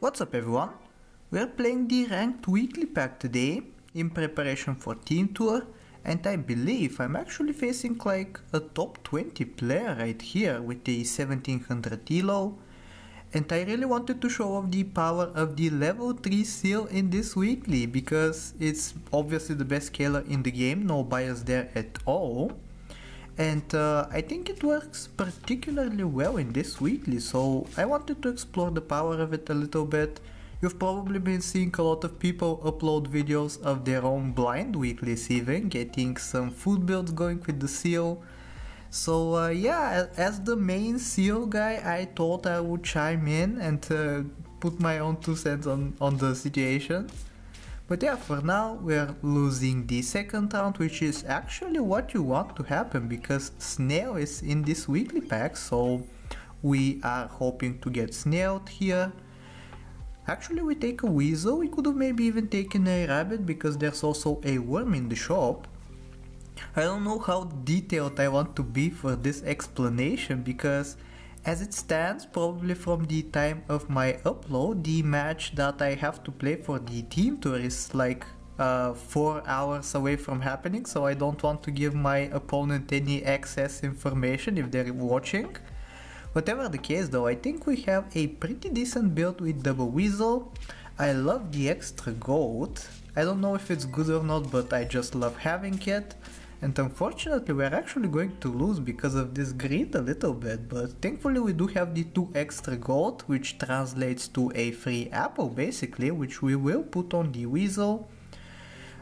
What's up everyone? We're playing the ranked weekly pack today in preparation for team tour, and I believe I'm actually facing like a top 20 player right here with the 1700 elo, and I really wanted to show off the power of the level 3 seal in this weekly because it's obviously the best scaler in the game, no bias there at all. And I think it works particularly well in this weekly, so I wanted to explore the power of it a little bit. You've probably been seeing a lot of people upload videos of their own blind weeklies even, getting some food builds going with the seal. So yeah, as the main seal guy, I thought I would chime in and put my own 2 cents on the situation. But yeah, for now we're losing the second round, which is actually what you want to happen because Snail is in this weekly pack, so we are hoping to get Snailed here. Actually we take a Weasel, we could have maybe even taken a Rabbit because there's also a Worm in the shop. I don't know how detailed I want to be for this explanation because as it stands, probably from the time of my upload, the match that I have to play for the team tour is like 4 hours away from happening, so I don't want to give my opponent any excess information if they're watching. Whatever the case though, I think we have a pretty decent build with double Weasel. I love the extra gold. I don't know if it's good or not, but I just love having it. And unfortunately we're actually going to lose because of this greed a little bit, but thankfully we do have the 2 extra gold, which translates to a free apple basically, which we will put on the Weasel.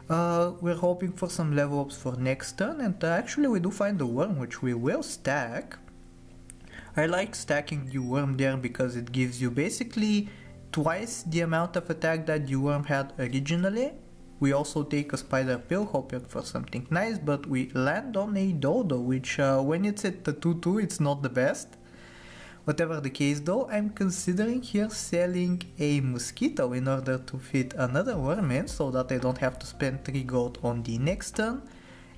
We're hoping for some level ups for next turn, and actually we do find the Worm, which we will stack. I like stacking the Worm there because it gives you basically twice the amount of attack that the Worm had originally. We also take a Spider Pill hoping for something nice, but we land on a Dodo, which when it's at the 2-2 it's not the best. Whatever the case though, I'm considering here selling a Mosquito in order to fit another Worm in so that I don't have to spend 3 gold on the next turn.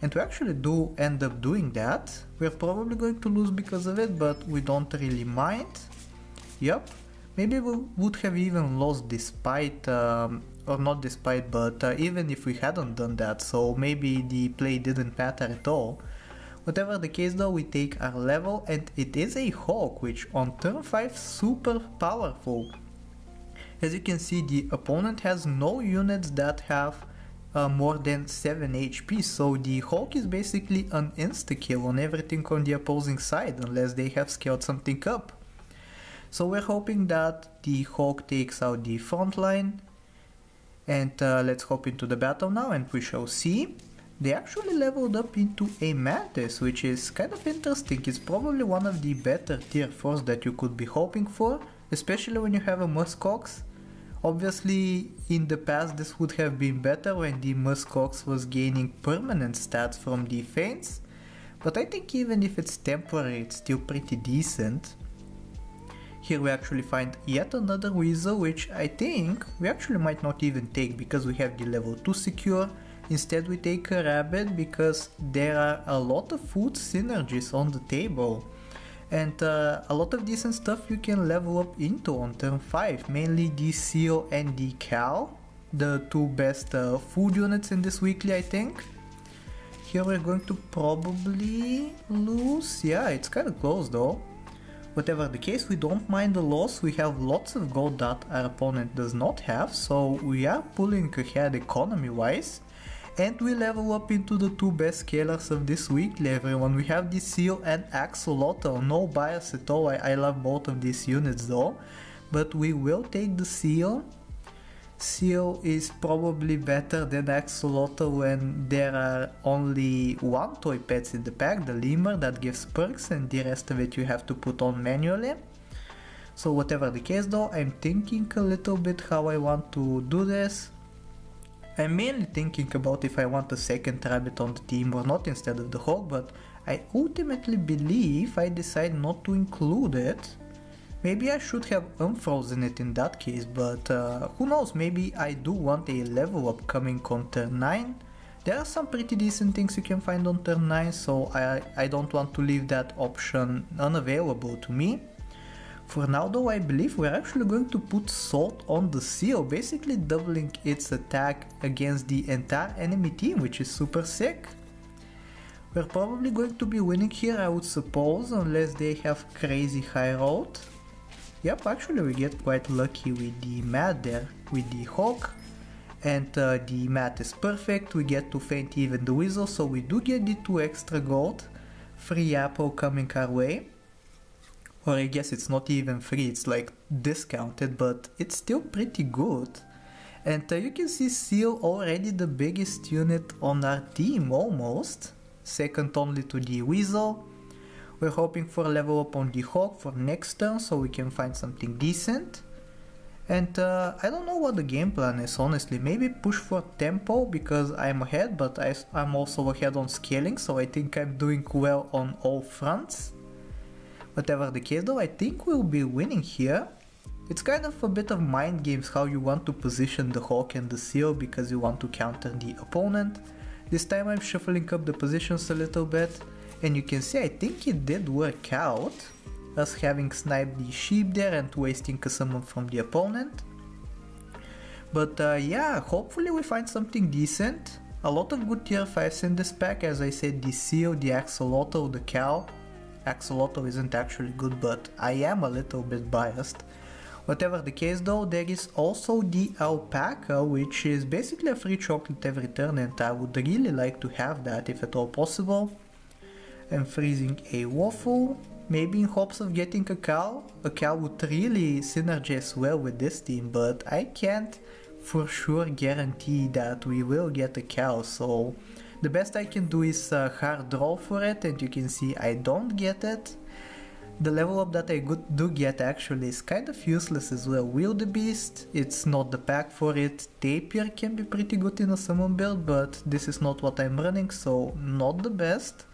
And we actually do end up doing that. We're probably going to lose because of it, but we don't really mind. Yup, maybe we would have even lost despite or not despite, but even if we hadn't done that, so maybe the play didn't matter at all. Whatever the case though, we take our level, and it is a Hawk, which on turn 5 super powerful. As you can see, the opponent has no units that have more than 7 HP, so the Hawk is basically an insta-kill on everything on the opposing side, unless they have scaled something up. So we're hoping that the Hawk takes out the front line. And let's hop into the battle now, and we shall see. They actually leveled up into a Mantis, which is kind of interesting. It's probably one of the better tier 4s that you could be hoping for, especially when you have a Muskox. Obviously in the past this would have been better when the Muskox was gaining permanent stats from the feints, but I think even if it's temporary it's still pretty decent. Here we actually find yet another Weasel, which I think we actually might not even take because we have the level 2 secure. Instead we take a Rabbit because there are a lot of food synergies on the table. And a lot of decent stuff you can level up into on turn 5, mainly the Seal and the Cow, the 2 best food units in this weekly I think. Here we're going to probably lose, yeah, it's kind of close though. Whatever the case, we don't mind the loss, we have lots of gold that our opponent does not have, so we are pulling ahead economy wise. And we level up into the 2 best scalers of this weekly, everyone. We have the Seal and Axolotl, no bias at all, I love both of these units though. But we will take the Seal. Seal is probably better than Axolotl when there are only 1 toy pets in the pack, the Lemur, that gives perks, and the rest of it you have to put on manually. So whatever the case though, I'm thinking a little bit how I want to do this. I'm mainly thinking about if I want a second Rabbit on the team or not instead of the Hawk, but I ultimately believe I decide not to include it. Maybe I should have unfrozen it in that case, but who knows, maybe I do want a level up coming on turn 9. There are some pretty decent things you can find on turn 9, so I don't want to leave that option unavailable to me. For now though, I believe we're actually going to put Salt on the seal, basically doubling its attack against the entire enemy team, which is super sick. We're probably going to be winning here, I would suppose, unless they have crazy high roll. Yep, actually we get quite lucky with the mat there, with the Hawk. And the mat is perfect, we get to feint even the Weasel, so we do get the 2 extra gold. Free apple coming our way. Or I guess it's not even free, it's like discounted, but it's still pretty good. And you can see Seal already the biggest unit on our team, almost. Second only to the Weasel. We're hoping for a level up on the Hawk for next turn, so we can find something decent. And I don't know what the game plan is, honestly. Maybe push for tempo because I'm ahead, but I'm also ahead on scaling, so I think I'm doing well on all fronts. Whatever the case though, I think we'll be winning here. It's kind of a bit of mind games how you want to position the Hawk and the Seal because you want to counter the opponent. This time I'm shuffling up the positions a little bit, and you can see I think it did work out, us having sniped the sheep there and wasting a summon from the opponent. But yeah, hopefully we find something decent. A lot of good tier 5s in this pack, as I said, the Seal, the Axolotl, the Cow. Axolotl isn't actually good, but I am a little bit biased. Whatever the case though, there is also the Alpaca, which is basically a free chocolate every turn, and I would really like to have that if at all possible. I'm freezing a Waffle, maybe in hopes of getting a Cow. A Cow would really synergize well with this team, but I can't for sure guarantee that we will get a Cow, so the best I can do is hard draw for it, and you can see I don't get it. The level up that I do get actually is kind of useless as well. Wildebeest, it's not the pack for it. Tapir can be pretty good in a summon build, but this is not what I'm running, so not the best.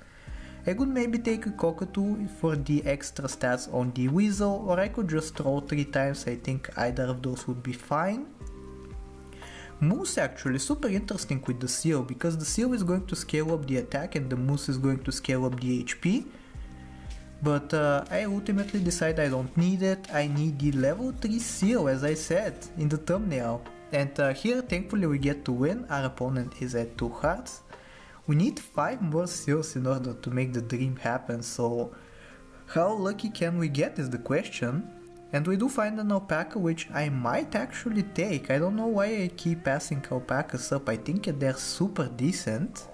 I could maybe take a Cockatoo for the extra stats on the Weasel, or I could just throw 3 times. I think either of those would be fine. Moose actually super interesting with the Seal, because the Seal is going to scale up the attack and the Moose is going to scale up the HP. But I ultimately decide I don't need it. I need the level 3 Seal, as I said in the thumbnail. And here thankfully we get to win. Our opponent is at 2 hearts. We need 5 more Seals in order to make the dream happen, so how lucky can we get is the question. And we do find an Alpaca, which I might actually take. I don't know why I keep passing Alpacas up, I think they're super decent.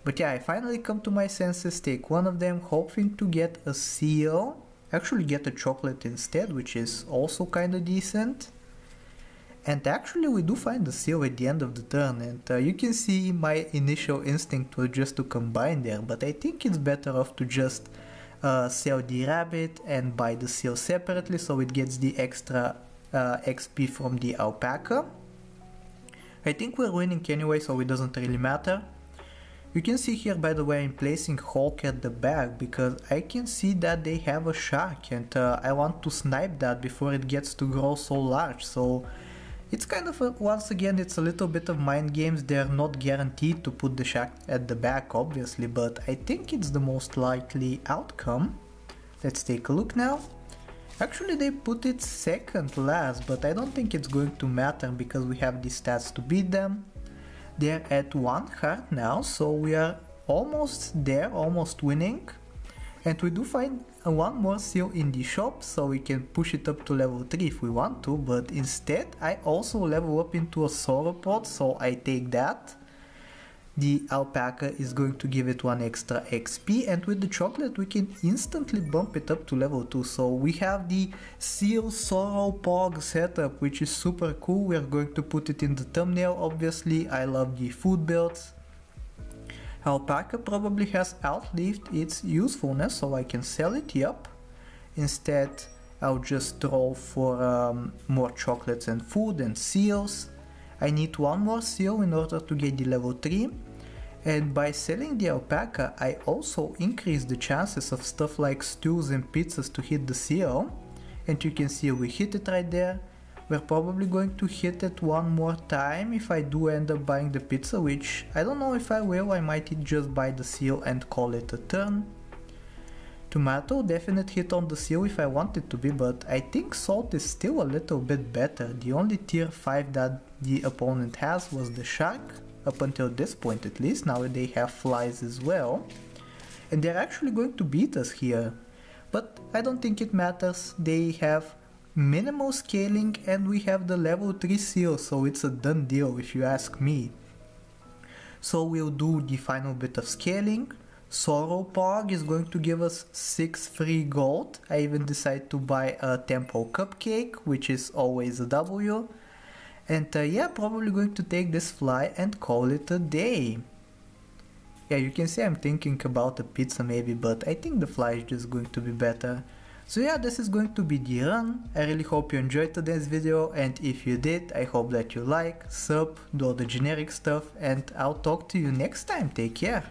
But yeah, I finally come to my senses, take one of them, hoping to get a Seal. Actually get a chocolate instead, which is also kinda decent. And actually we do find the Seal at the end of the turn, and you can see my initial instinct was just to combine there, but I think it's better off to just sell the rabbit and buy the Seal separately, so it gets the extra XP from the Alpaca. I think we're winning anyway, so it doesn't really matter. You can see here, by the way, I'm placing Hawk at the back because I can see that they have a shark, and I want to snipe that before it gets to grow so large. So it's kind of once again, it's a little bit of mind games. They're not guaranteed to put the shark at the back, obviously, but I think it's the most likely outcome. Let's take a look now. Actually, they put it second last, but I don't think it's going to matter because we have the stats to beat them. They're at 1 heart now, so we are almost there, almost winning. And we do find one more Seal in the shop, so we can push it up to level 3 if we want to, but instead I also level up into a sauropod, so I take that. The Alpaca is going to give it 1 extra XP, and with the chocolate we can instantly bump it up to level 2, so we have the Seal Sauropod setup, which is super cool. We are going to put it in the thumbnail, obviously. I love the food builds. Alpaca probably has outlived its usefulness, so I can sell it, yup. Instead, I'll just draw for more chocolates and food and seals. I need 1 more seal in order to get the level 3. And by selling the Alpaca, I also increase the chances of stuff like stews and pizzas to hit the seal. And you can see we hit it right there. We're probably going to hit it 1 more time if I do end up buying the pizza, which I don't know if I will. I might just buy the seal and call it a turn. Tomato definite hit on the seal if I want it to be, but I think salt is still a little bit better. The only tier 5 that the opponent has was the shark, up until this point at least. Now they have flies as well. And they're actually going to beat us here. But I don't think it matters. They have minimal scaling and we have the level 3 seal, so it's a done deal if you ask me. So we'll do the final bit of scaling. Sorrow Pog is going to give us 6 free gold. I even decided to buy a Temple Cupcake, which is always a W. And yeah, probably going to take this fly and call it a day. Yeah, you can see I'm thinking about a pizza maybe, but I think the fly is just going to be better. So yeah, this is going to be the run. I really hope you enjoyed today's video, and if you did, I hope that you like, sub, do all the generic stuff, and I'll talk to you next time. Take care.